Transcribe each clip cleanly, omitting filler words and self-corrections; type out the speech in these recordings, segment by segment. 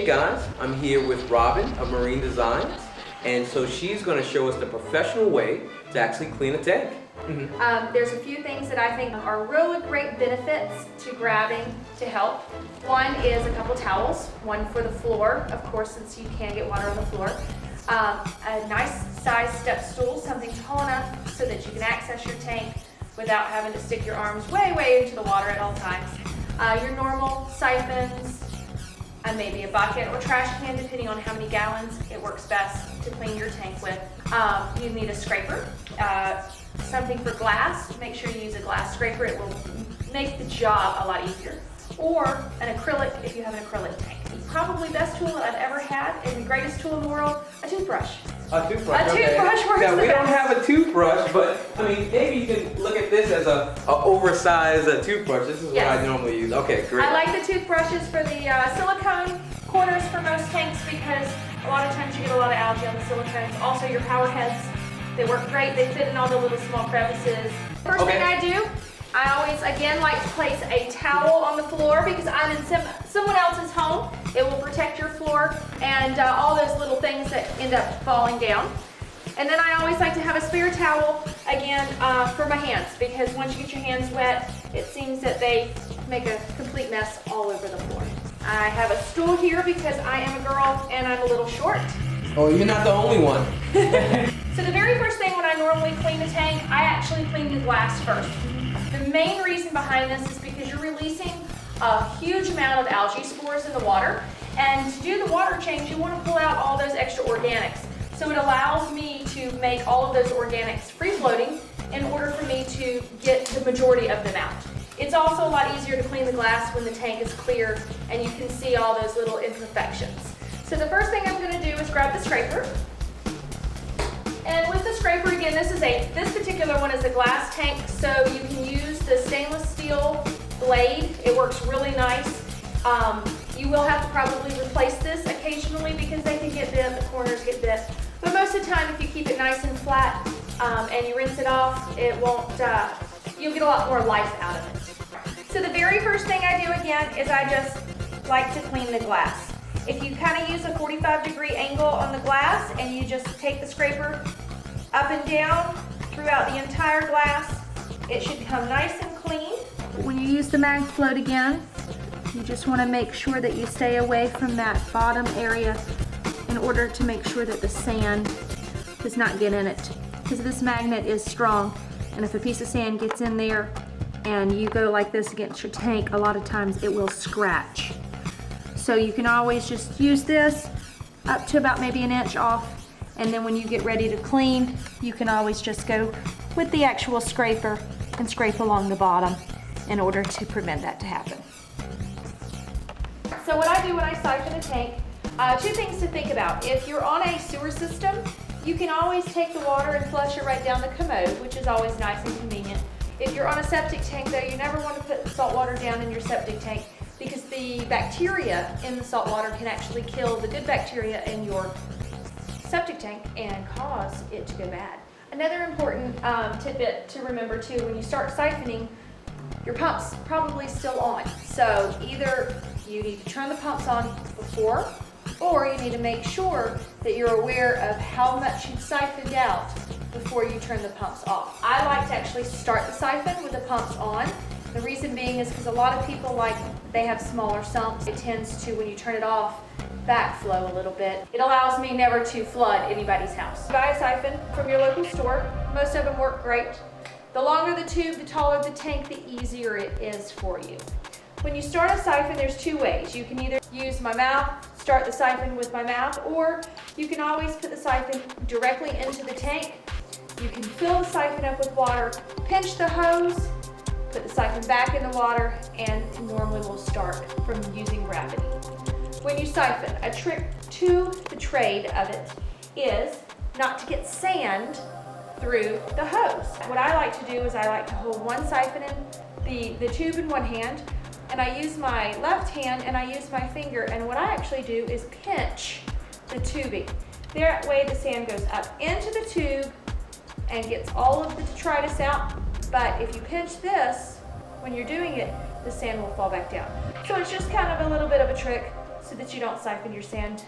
Hey guys, I'm here with Robin of Marine Designs, and so she's going to show us the professional way to actually clean a tank. There's a few things that I think are really great benefits to grabbing to help. One is a couple towels, one for the floor, of course, since you can get water on the floor. A nice size step stool, something tall enough so that you can access your tank without having to stick your arms way into the water at all times. Your normal siphons, and maybe a bucket or trash can, depending on how many gallons it works best to clean your tank with. You need a scraper, something for glass. Make sure you use a glass scraper. It will make the job a lot easier. Or an acrylic if you have an acrylic tank. Probably best tool that I've ever had, and the greatest tool in the world, a toothbrush. A toothbrush. A toothbrush works Now, the we don't best. have a toothbrush, but I mean, maybe you can look at this as a oversized toothbrush. This is Yes. what I normally use. Okay, great. I like the toothbrushes for the silicone corners for most tanks because a lot of times you get a lot of algae on the silicones. Also your power heads, they work great. They fit in all the little small crevices. First thing I do, I always, again, like to place a towel on the floor because I'm in someone else's home. It will protect your floor and all those little things that end up falling down. And then I always like to have a spare towel, again, for my hands because once you get your hands wet, it seems that they make a complete mess all over the floor. I have a stool here because I am a girl and I'm a little short. Oh, you're not the only one. So the very first thing when I normally clean the tank, I actually clean the glass first. The main reason behind this is because you're releasing a huge amount of algae spores in the water, and to do the water change, you want to pull out all those extra organics. So it allows me to make all of those organics free-floating in order for me to get the majority of them out. It's also a lot easier to clean the glass when the tank is clear and you can see all those little imperfections. So the first thing I'm going to do is grab the scraper. And with the scraper, again, this particular one is a glass tank, so you can use the stainless steel blade. It works really nice. You will have to probably replace this occasionally because they can get bent, the corners get bent. But most of the time, if you keep it nice and flat and you rinse it off, it won't, you'll get a lot more life out of it. So the very first thing I do again is I just like to clean the glass. If you kind of use a 45-degree angle on the glass and you just take the scraper up and down throughout the entire glass, it should become nice and clean. When you use the mag float again, you just want to make sure that you stay away from that bottom area in order to make sure that the sand does not get in it. Because this magnet is strong, and if a piece of sand gets in there and you go like this against your tank, a lot of times it will scratch. So you can always just use this up to about maybe an inch off, and then when you get ready to clean, you can always just go with the actual scraper and scrape along the bottom in order to prevent that to happen. So what I do when I siphon a tank, two things to think about. If you're on a sewer system, you can always take the water and flush it right down the commode, which is always nice and convenient. If you're on a septic tank though, you never want to put salt water down in your septic tank because the bacteria in the salt water can actually kill the good bacteria in your septic tank and cause it to go bad. Another important tidbit to remember too, when you start siphoning, your pump's probably still on. So either you need to turn the pumps on before, or you need to make sure that you're aware of how much you've siphoned out before you turn the pumps off. I like to actually start the siphon with the pumps on. The reason being is because a lot of people, they have smaller sumps. It tends to, when you turn it off, backflow a little bit. It allows me never to flood anybody's house. Buy a siphon from your local store. Most of them work great. The longer the tube, the taller the tank, the easier it is for you. When you start a siphon, there's two ways. You can either use my mouth, start the siphon with my mouth, or you can always put the siphon directly into the tank. You can fill the siphon up with water, pinch the hose, put the siphon back in the water, and normally will start from using gravity. When you siphon, a trick to the trade of it is not to get sand through the hose. What I like to do is I like to hold one siphon in the tube in one hand, and I use my left hand and I use my finger, and what I actually do is pinch the tubing. That way the sand goes up into the tube and gets all of the detritus out, but if you pinch this, when you're doing it, the sand will fall back down. So it's just kind of a little bit of a trick so that you don't siphon your sand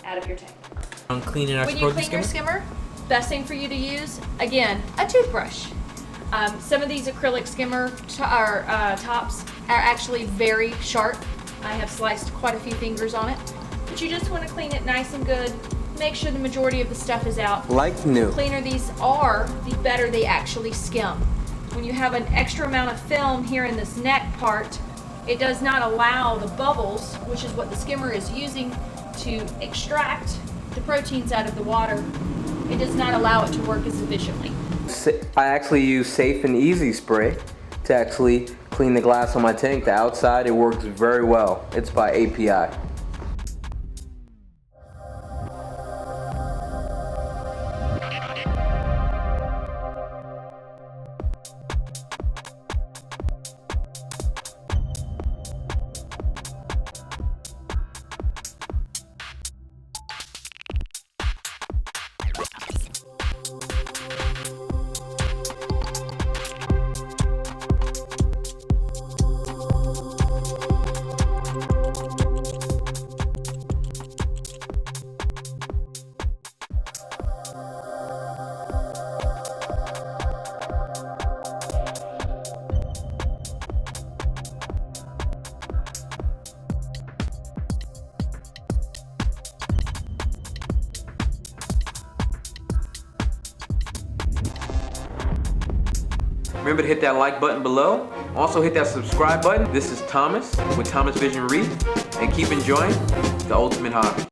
out of your tank. I'm cleaning our When you clean your skimmer, best thing for you to use, again, a toothbrush. Some of these acrylic skimmer tops are actually very sharp. I have sliced quite a few fingers on it. But you just want to clean it nice and good. Make sure the majority of the stuff is out. Like new. The cleaner these are, the better they actually skim. When you have an extra amount of film here in this neck part, it does not allow the bubbles, which is what the skimmer is using to extract the proteins out of the water. It does not allow it to work as efficiently. I actually use Safe and Easy spray to actually clean the glass on my tank. The outside, it works very well. It's by API. Remember to hit that like button below. Also hit that subscribe button. This is Thomas with Thomas Vision Reef, and keep enjoying the ultimate hobby.